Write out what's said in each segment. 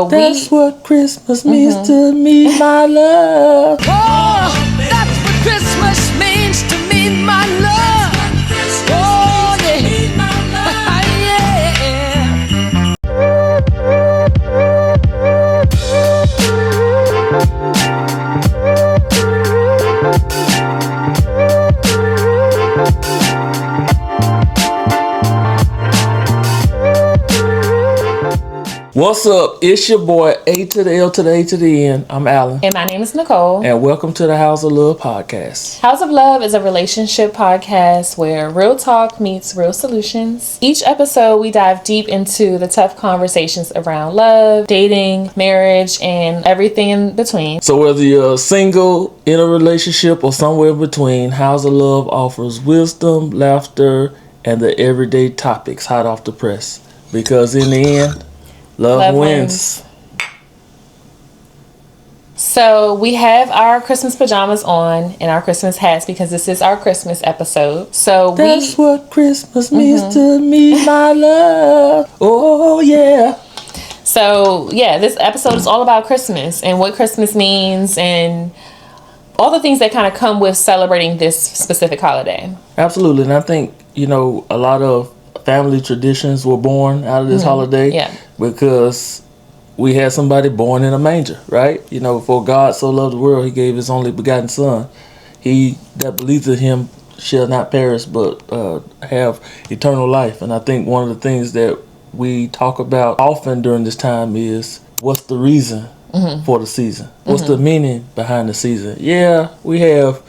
That's what Christmas means to me, my love. Oh, that's what Christmas means to me, my love. Oh, yeah. What's up? It's your boy A to the L to the A to the N. I'm Alan. And my name is Nicole. And welcome to the Howze of Love podcast. Howze of Love is a relationship podcast where real talk meets real solutions. Each episode, we dive deep into the tough conversations around love, dating, marriage, and everything in between. So whether you're single, in a relationship, or somewhere in between, Howze of Love offers wisdom, laughter, and the everyday topics hot off the press. Because in the end, Love wins. So we have our Christmas pajamas on and our Christmas hats because this is our Christmas episode. So that's what Christmas means to me, my love. Oh yeah. So yeah, this episode is all about Christmas and what Christmas means and all the things that kind of come with celebrating this specific holiday. Absolutely. And I think, a lot of family traditions were born out of this holiday. Yeah. Because we had somebody born in a manger, right? For God so loved the world, he gave his only begotten son. He that believes in him shall not perish, but have eternal life. And I think one of the things that we talk about often during this time is what's the reason for the season? What's the meaning behind the season? Yeah, we have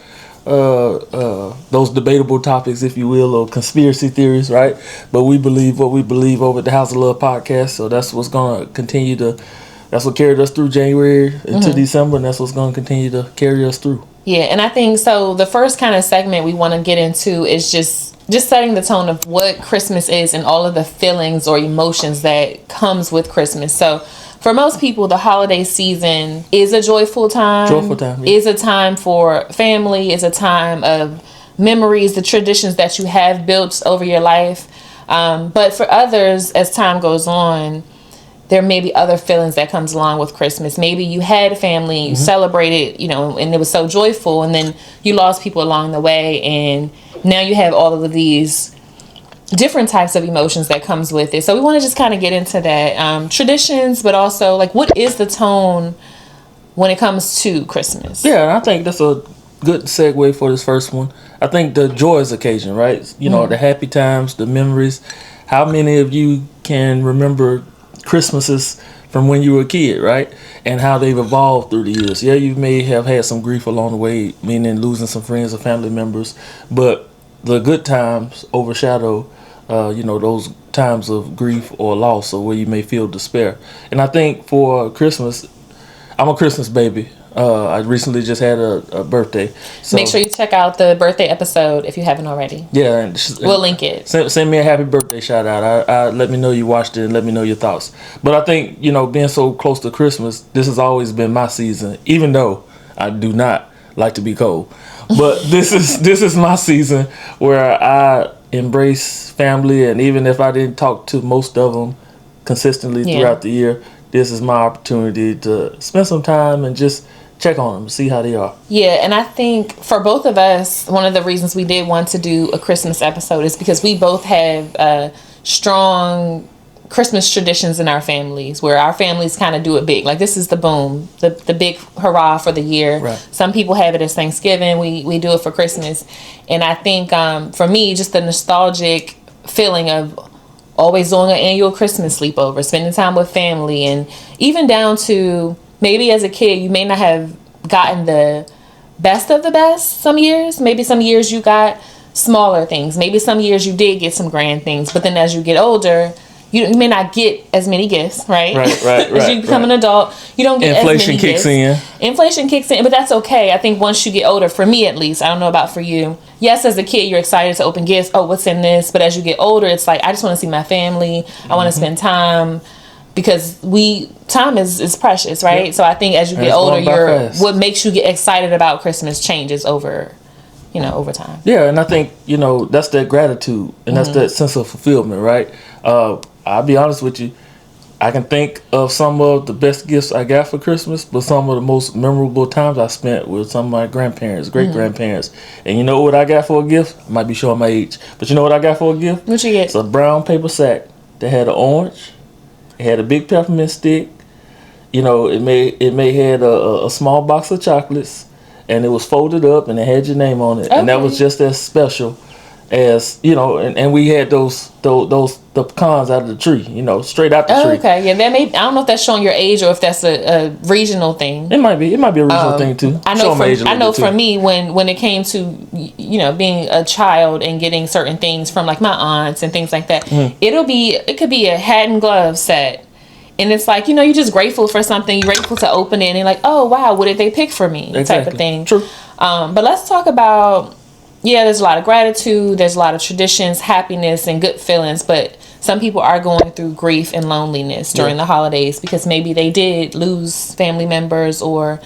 those debatable topics, if you will, or conspiracy theories, right? But we believe what we believe over at the Howze of Love podcast, so that's what's going to continue that's what carried us through January into December, and that's what's going to continue to carry us through. Yeah, and I think so the first kind of segment we want to get into is just setting the tone of what Christmas is and all of the feelings or emotions that comes with Christmas. So for most people, the holiday season is a joyful time. Yeah. Is a time for family. Is a time of memories, the traditions that you have built over your life. But for others, as time goes on, there may be other feelings that comes along with Christmas. Maybe you had a family, you celebrated, and it was so joyful, and then you lost people along the way, and now you have all of these different types of emotions that comes with it. So we want to just kind of get into that traditions, but also like what is the tone when it comes to Christmas? Yeah, and I think that's a good segue for this first one. I think the joyous occasion, right? The happy times, the memories. How many of you can remember Christmases from when you were a kid, right? And how they've evolved through the years. Yeah, you may have had some grief along the way, meaning losing some friends or family members, but the good times overshadow those times of grief or loss, or where you may feel despair. And I think for Christmas, I'm a Christmas baby. I recently just had a birthday. So make sure you check out the birthday episode if you haven't already. Yeah. And we'll link it. Send me a happy birthday shout out. I let me know you watched it and let me know your thoughts. But I think, being so close to Christmas, this has always been my season, even though I do not like to be cold. But this is my season where I embrace family, and even if I didn't talk to most of them consistently throughout the year, this is my opportunity to spend some time and just check on them, see how they are. Yeah, and I think for both of us, one of the reasons we did want to do a Christmas episode is because we both have strong Christmas traditions in our families, where our families kind of do it big. Like this is the boom, the big hurrah for the year. Right. Some people have it as Thanksgiving. We do it for Christmas. And I think for me, just the nostalgic feeling of always doing an annual Christmas sleepover, spending time with family, and even down to maybe as a kid, you may not have gotten the best of the best some years. Maybe some years you got smaller things. Maybe some years you did get some grand things. But then as you get older, you may not get as many gifts, right? Right. As you become an adult, you don't get inflation as many kicks gifts. Inflation kicks in, but that's okay. I think once you get older, for me at least, I don't know about for you. Yes, as a kid, you're excited to open gifts. Oh, what's in this? But as you get older, it's like, I just want to see my family. I want to spend time, because time is precious, right? Yep. So I think as you get older, what makes you get excited about Christmas changes over time. Yeah, and I think, that's that gratitude, and that's that sense of fulfillment, right? I'll be honest with you. I can think of some of the best gifts I got for Christmas, but some of the most memorable times I spent with some of my grandparents, great grandparents. And you know what I got for a gift? I might be showing my age, but you know what I got for a gift? What you get? It's a brown paper sack that had an orange. It had a big peppermint stick. You know, it may had a small box of chocolates, and it was folded up, and it had your name on it, and that was just as special as, you know. And we had those the pecans out of the tree, you know, straight out the tree. Okay, yeah, that may. I don't know if that's showing your age or if that's a regional thing. It might be a regional thing too. I know for me, when it came to, you know, being a child and getting certain things from like my aunts and things like that, it could be a hat and glove set. And it's like, you know, you're just grateful for something. You're grateful to open it and you're like, oh, wow, what did they pick for me? Exactly. Type of thing. True. But let's talk about, there's a lot of gratitude. There's a lot of traditions, happiness, and good feelings. But some people are going through grief and loneliness during the holidays because maybe they did lose family members, or,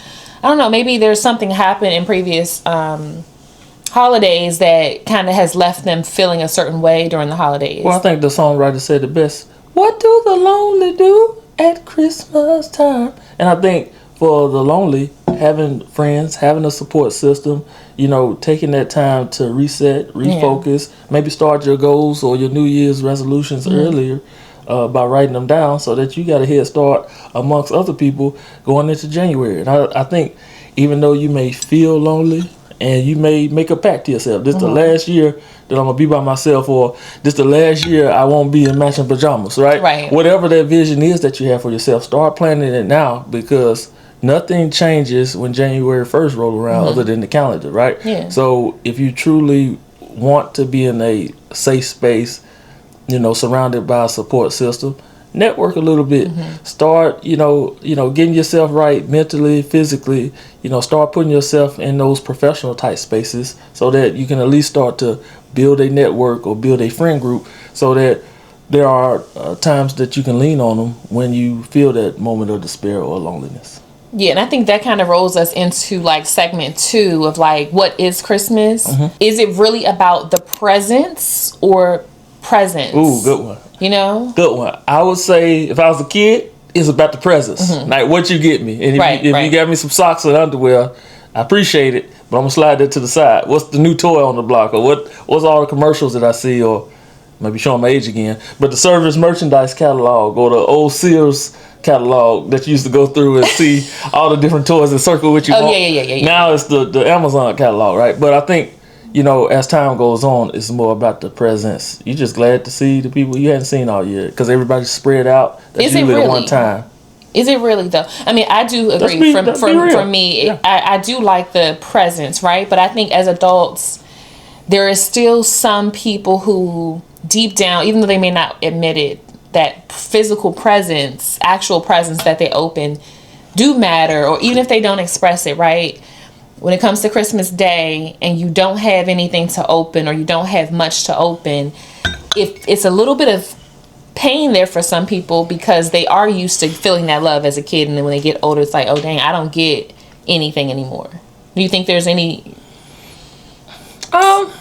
I don't know, maybe there's something happened in previous holidays that kind of has left them feeling a certain way during the holidays. Well, I think the songwriter said it best. What do the lonely do at Christmas time? And I think for the lonely, having friends, having a support system, you know, taking that time to reset, refocus, maybe start your goals or your New Year's resolutions earlier by writing them down so that you got a head start amongst other people going into January. And I think even though you may feel lonely and you may make a pact to yourself, this the last year that I'm going to be by myself, or this the last year I won't be in matching pajamas, right? Right. Whatever that vision is that you have for yourself, start planning it now, because nothing changes when January 1st roll around other than the calendar, right? Yeah. So if you truly want to be in a safe space, you know, surrounded by a support system, network a little bit. Start, you know, getting yourself right mentally, physically. You know, start putting yourself in those professional type spaces so that you can at least start to build a network or build a friend group, so that there are times that you can lean on them when you feel that moment of despair or loneliness. Yeah, and I think that kind of rolls us into like segment 2 of like, what is Christmas? Is it really about the presents or presents? Ooh, good one. You know? Good one. I would say if I was a kid, it's about the presents. Like what you get me. And if you got me some socks and underwear, I appreciate it, but I'm going to slide that to the side. What's the new toy on the block? Or what's all the commercials that I see? Or maybe showing my age again. But the service merchandise catalog or the old Sears catalog that you used to go through and see all the different toys and circle what you want. Yeah. Now it's the Amazon catalog, right? But I think, you know, as time goes on, it's more about the presence. You're just glad to see the people you hadn't seen all year because everybody's spread out. That's usually the one time. Is it really though? I mean, I do agree. For me, I do like the presence, right? But I think as adults, there is still some people who deep down, even though they may not admit it, that physical presence, actual presence that they open do matter, or even if they don't express it, right? When it comes to Christmas Day and you don't have anything to open or you don't have much to open, if it's a little bit of pain there for some people because they are used to feeling that love as a kid, and then when they get older, it's like, oh dang, I don't get anything anymore. Do you think there's any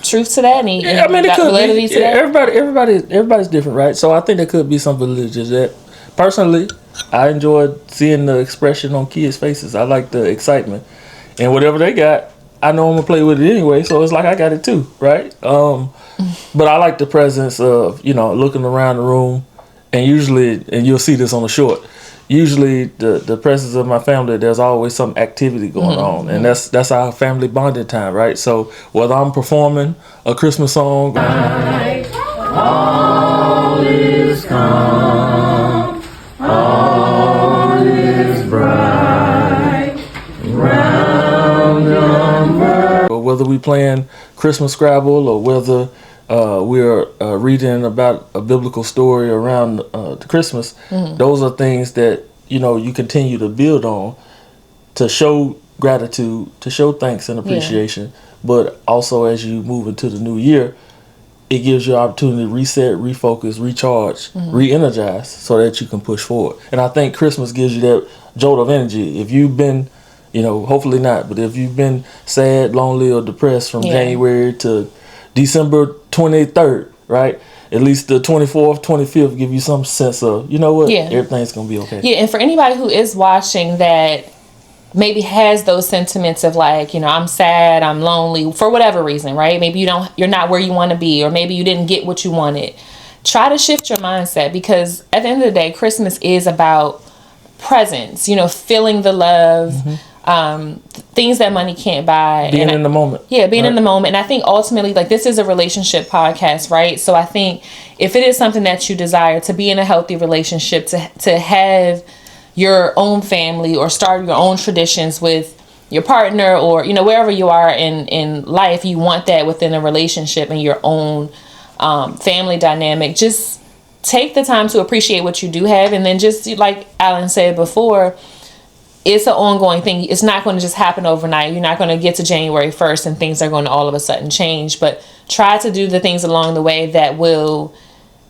truth to that? Any validity to that? Everybody's different, right? So I think there could be some validity to that. Personally, I enjoyed seeing the expression on kids' faces. I like the excitement, and whatever they got, I know I'm gonna play with it anyway. So it's like I got it too, right? But I like the presence of, you know, looking around the room, and usually, and you'll see this on the short, usually the presence of my family, there's always some activity going on, and that's our family bonding time, right? So whether I'm performing a Christmas song, all is calm, all is bright, round number, or whether we playing Christmas Scrabble, or whether we're reading about a biblical story around the Christmas, those are things that, you know, you continue to build on to show gratitude, to show thanks and appreciation. But also as you move into the new year, it gives you an opportunity to reset, refocus, recharge, re-energize so that you can push forward. And I think Christmas gives you that jolt of energy. If you've been, you know, hopefully not, but if you've been sad, lonely, or depressed from January to December 23rd, right? at least the 24th, 25th give you some sense of, you know what, Yeah. everything's gonna be okay. Yeah, and for anybody who is watching that maybe has those sentiments of like, I'm sad, I'm lonely for whatever reason, right? Maybe you're not where you want to be, or maybe you didn't get what you wanted. Try to shift your mindset, because at the end of the day, Christmas is about presence, feeling the love, things that money can't buy. Being in the moment. Yeah, being in the moment. And I think ultimately, like, this is a relationship podcast, right? So I think if it is something that you desire to be in a healthy relationship, to have your own family or start your own traditions with your partner, or, wherever you are in life, you want that within a relationship and your own family dynamic. Just take the time to appreciate what you do have, and then just like Alan said before, it's an ongoing thing. It's not going to just happen overnight. You're not going to get to January 1st and things are going to all of a sudden change, but try to do the things along the way that will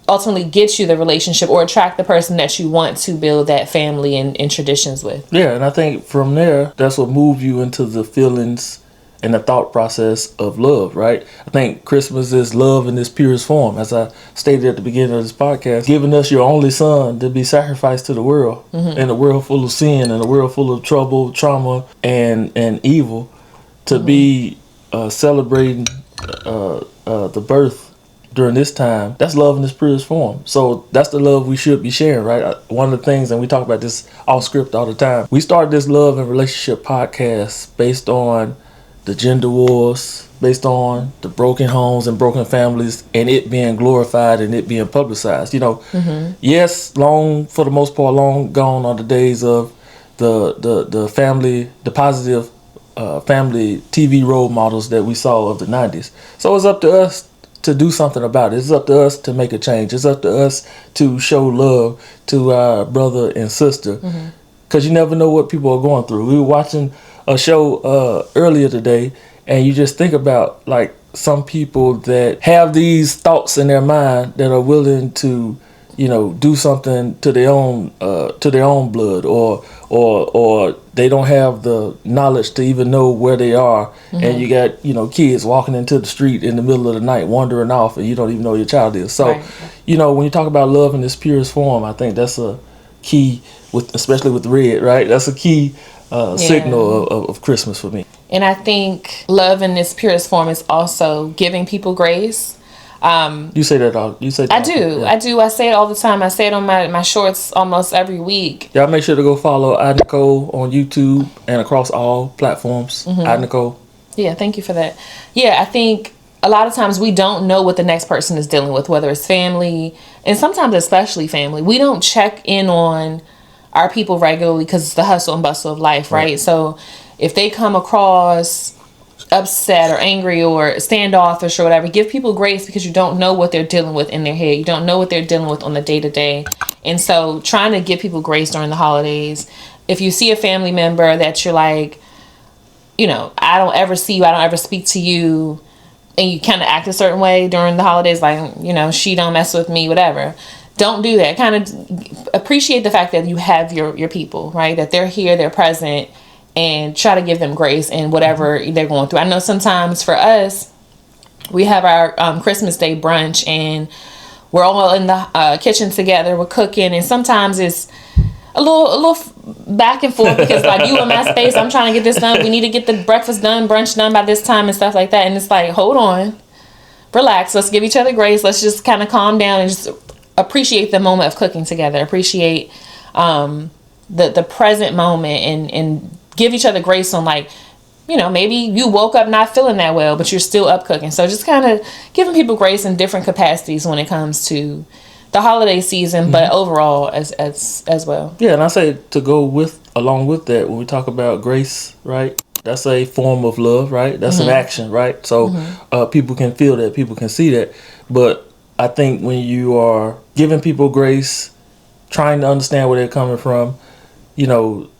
ultimately get you the relationship or attract the person that you want to build that family and traditions with. Yeah, and I think from there, that's what moved you into the feelings and the thought process of love, right? I think Christmas is love in its purest form, as I stated at the beginning of this podcast, giving us your only son to be sacrificed to the world, in a world full of sin, in a world full of trouble, trauma, and evil, to be celebrating the birth during this time. That's love in its purest form. So that's the love we should be sharing, right? One of the things, and we talk about this off script all the time, we started this love and relationship podcast based on the gender wars, based on the broken homes and broken families, and it being glorified and it being publicized. Yes, for the most part, long gone are the days of the family, the positive family TV role models that we saw of the 90s. So it's up to us to do something about it. It's up to us to make a change. It's up to us to show love to our brother and sister, because you never know what people are going through. We were watching a show earlier today, and you just think about like some people that have these thoughts in their mind that are willing to, do something to their own blood, or they don't have the knowledge to even know where they are, and you got kids walking into the street in the middle of the night wandering off, and you don't even know where your child is. So, Right. When you talk about love in its purest form, I think that's a key, especially with red, right? That's a key signal of Christmas for me. And I think love in its purest form is also giving people grace. You say that all. You say that I do. Yeah. I do. I say it all the time. I say it on my shorts almost every week. Y'all make sure to go follow Nicole on YouTube and across all platforms. Nicole. Yeah, thank you for that. Yeah, I think a lot of times we don't know what the next person is dealing with, whether it's family, and sometimes especially family. We don't check in on our people regularly because it's the hustle and bustle of life, right? So if they come across upset or angry or standoffish or whatever, give people grace, because you don't know what they're dealing with in their head. You don't know what they're dealing with on the day-to-day. And so trying to give people grace during the holidays. If you see a family member that you're like, I don't ever see you, I don't ever speak to you, and you kind of act a certain way during the holidays, like, she don't mess with me, whatever. Don't do that. Kind of appreciate the fact that you have your people, right? That they're here, they're present, and try to give them grace in whatever they're going through. I know sometimes for us, we have our Christmas Day brunch, and we're all in the kitchen together, we're cooking, and sometimes it's a little back and forth, because like, you in my space, I'm trying to get this done, we need to get the breakfast done, brunch done by this time and stuff like that. And it's like, hold on, relax, let's give each other grace, let's just kind of calm down and just appreciate the moment of cooking together, appreciate the present moment, and give each other grace on, like, maybe you woke up not feeling that well, but you're still up cooking. So just kind of giving people grace in different capacities when it comes to the holiday season, but overall as well. Yeah, and I say to go along with that, when we talk about grace, right? That's a form of love, right? That's an action, right? So people can feel that, people can see that. But I think when you are giving people grace, trying to understand where they're coming from,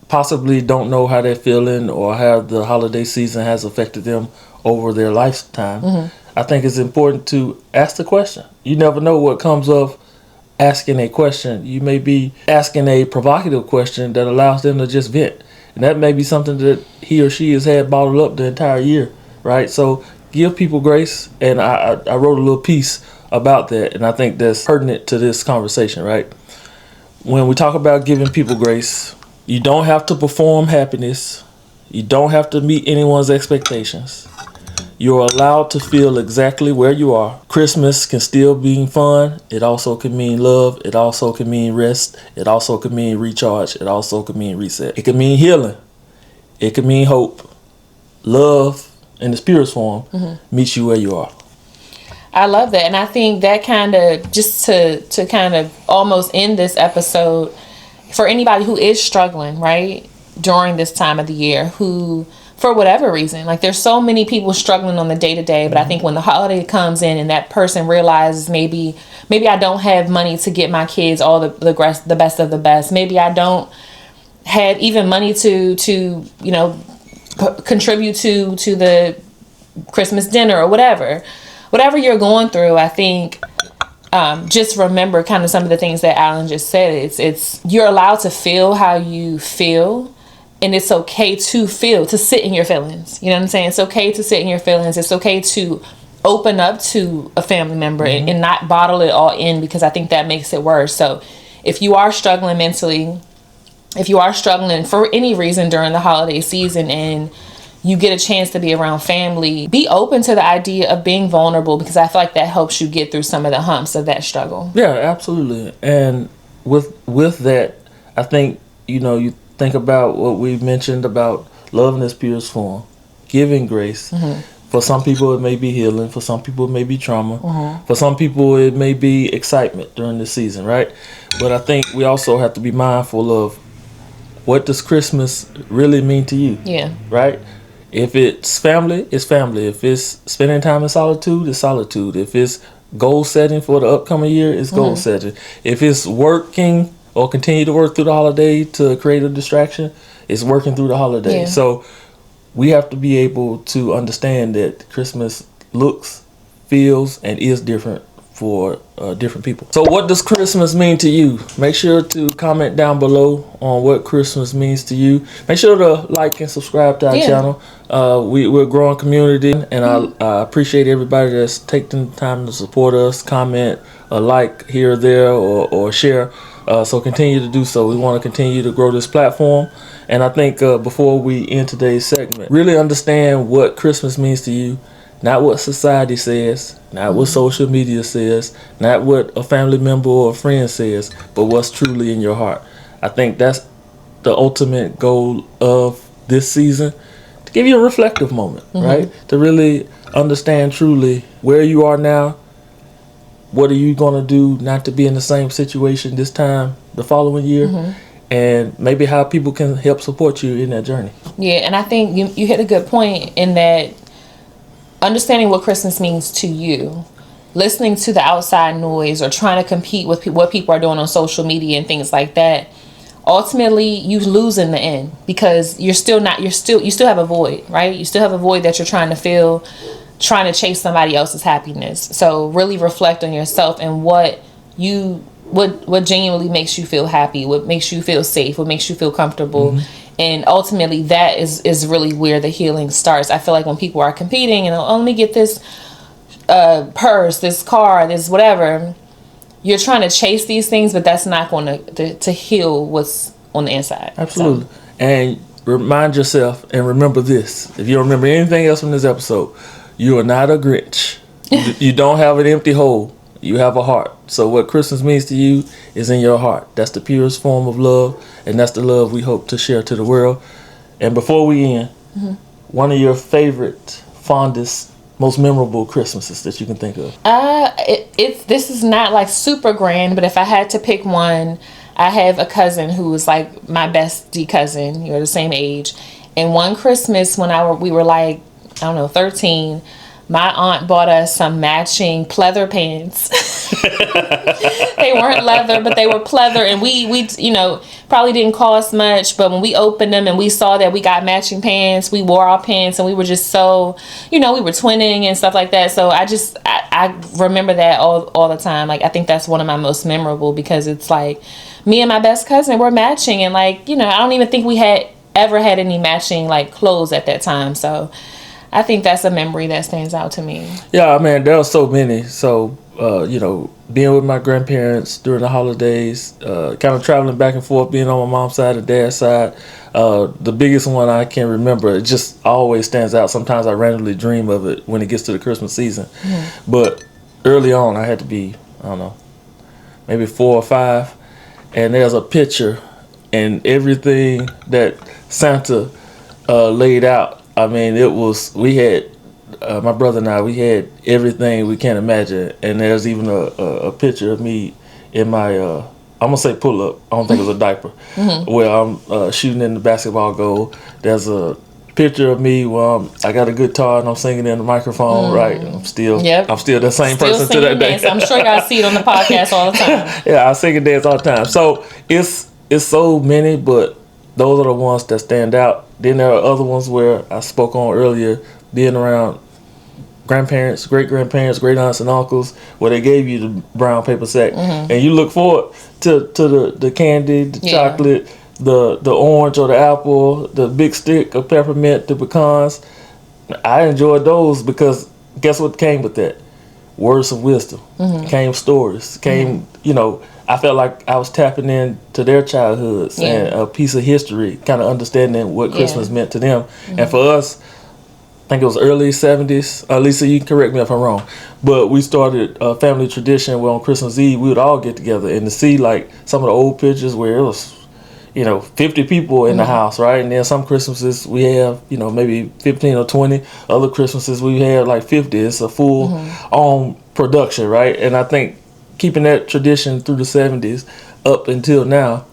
possibly don't know how they're feeling or how the holiday season has affected them over their lifetime, I think it's important to ask the question. You never know what comes of asking a question. You may be asking a provocative question that allows them to just vent. And that may be something that he or she has had bottled up the entire year, right? So give people grace. And I wrote a little piece about that, and I think that's pertinent to this conversation, right? When we talk about giving people grace, you don't have to perform happiness. You don't have to meet anyone's expectations. You're allowed to feel exactly where you are. Christmas can still be fun. It also can mean love. It also can mean rest. It also can mean recharge. It also can mean reset. It can mean healing. It can mean hope. Love, in its purest form, meets you where you are. I love that. And I think that kind of, just to kind of almost end this episode, for anybody who is struggling, right, during this time of the year, who, for whatever reason, like there's so many people struggling on the day to day, but I think when the holiday comes in and that person realizes maybe I don't have money to get my kids all the best of the best. Maybe I don't have even money to you know, contribute to the Christmas dinner or whatever you're going through. I think just remember kind of some of the things that Alan just said. It's you're allowed to feel how you feel, and it's okay to sit in your feelings. You know what I'm saying? It's okay to sit in your feelings. It's okay to open up to a family member and not bottle it all in, because I think that makes it worse. So if you are struggling mentally, if you are struggling for any reason during the holiday season and you get a chance to be around family, be open to the idea of being vulnerable, because I feel like that helps you get through some of the humps of that struggle. Yeah, absolutely. And with that, I think, you know, you think about what we mentioned about love in its purest form, giving grace. For some people, it may be healing. For some people, it may be trauma. For some people, it may be excitement during the season, right? But I think we also have to be mindful of, what does Christmas really mean to you? Yeah. Right? If it's family, it's family. If it's spending time in solitude, it's solitude. If it's goal setting for the upcoming year, it's goal setting. If it's working or continue to work through the holiday to create a distraction, it's working through the holiday. Yeah. So we have to be able to understand that Christmas looks, feels, and is different for different people. So what does Christmas mean to you? Make sure to comment down below on what Christmas means to you. Make sure to like and subscribe to our channel. We're a growing community, and I appreciate everybody that's taking the time to support us, comment, like here or there, or share. So continue to do so. We want to continue to grow this platform. And I think before we end today's segment, really understand what Christmas means to you. Not what society says, not what social media says, not what a family member or a friend says, but what's truly in your heart. I think that's the ultimate goal of this season, to give you a reflective moment, right? To really understand truly where you are now. What are you going to do not to be in the same situation this time the following year? And maybe how people can help support you in that journey. Yeah, and I think you hit a good point in that understanding what Christmas means to you, listening to the outside noise or trying to compete with what people are doing on social media and things like that, ultimately you lose in the end, because you still have a void, right? You still have a void that you're trying to fill, trying to chase somebody else's happiness. So really reflect on yourself and what genuinely makes you feel happy, what makes you feel safe, what makes you feel comfortable. And ultimately that is really where the healing starts. I feel like when people are competing and, oh, let me get this purse, this car, this whatever, you're trying to chase these things, but that's not going to heal what's on the inside. Absolutely. So. And remind yourself and remember this. If you don't remember anything else from this episode, you are not a Grinch. You don't have an empty hole. You have a heart. So what Christmas means to you is in your heart. That's the purest form of love, and that's the love we hope to share to the world. And before we end, one of your favorite, fondest, most memorable Christmases that you can think of? This is not like super grand, but if I had to pick one, I have a cousin who is like my bestie cousin. You're the same age. And one Christmas when we were like, I don't know, 13, my aunt bought us some matching pleather pants. They weren't leather, but they were pleather, and we probably didn't cost much, but when we opened them and we saw that we got matching pants, we wore our pants, and we were just so, we were twinning and stuff like that. So I remember that all the time. Like, I think that's one of my most memorable, because it's like me and my best cousin were matching, and I don't even think we had ever had any matching like clothes at that time. So I think that's a memory that stands out to me. Yeah, man, there are so many. So being with my grandparents during the holidays, kind of traveling back and forth, being on my mom's side and dad's side. The biggest one I can remember, it just always stands out. Sometimes I randomly dream of it when it gets to the Christmas season. But early on, I had to be, I don't know, maybe 4 or 5. And there's a picture and everything that Santa laid out. I mean, we had, my brother and I, we had everything we can imagine. And there's even a picture of me in my, I'm going to say pull up. I don't think it was a diaper. Where I'm shooting in the basketball goal. There's a picture of me where I got a guitar and I'm singing in the microphone, right? I'm still the same person to that day. I'm sure y'all see it on the podcast all the time. Yeah, I sing and dance all the time. So it's so many, but those are the ones that stand out. Then there are other ones where I spoke on earlier, being around grandparents, great grandparents, great aunts and uncles, where they gave you the brown paper sack, and you look forward to the candy, the chocolate, the orange or the apple, the big stick of peppermint, the pecans. I enjoyed those because guess what came with that? Words of wisdom. Came stories. Came, I felt like I was tapping into their childhoods and a piece of history, kind of understanding what Christmas meant to them. And for us, I think it was early 70s. Lisa, you can correct me if I'm wrong. But we started a family tradition where on Christmas Eve, we would all get together. And to see like some of the old pictures where it was, 50 people in the house, right? And then some Christmases we have, maybe 15 or 20. Other Christmases we have like 50. It's a full on production, right? And I think keeping that tradition through the 70s up until now,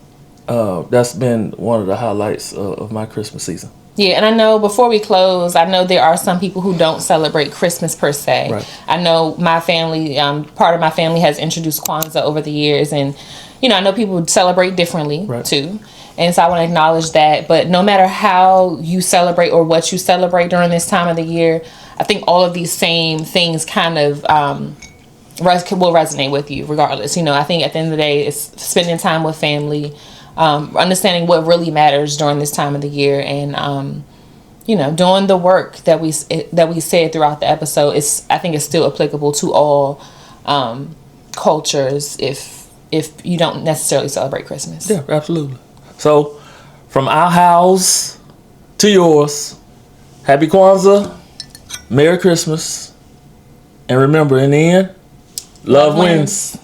that's been one of the highlights of my Christmas season. Yeah, and I know before we close, I know there are some people who don't celebrate Christmas per se. Right. I know my family, part of my family has introduced Kwanzaa over the years, and I know people celebrate differently too. And so I want to acknowledge that. But no matter how you celebrate or what you celebrate during this time of the year, I think all of these same things kind of will resonate with you regardless. I think at the end of the day, it's spending time with family, understanding what really matters during this time of the year, and doing the work that we said throughout the episode. I think it's still applicable to all cultures if you don't necessarily celebrate Christmas. Yeah, absolutely. So from our house to yours, happy Kwanzaa, Merry Christmas, and remember, in the end, love wins.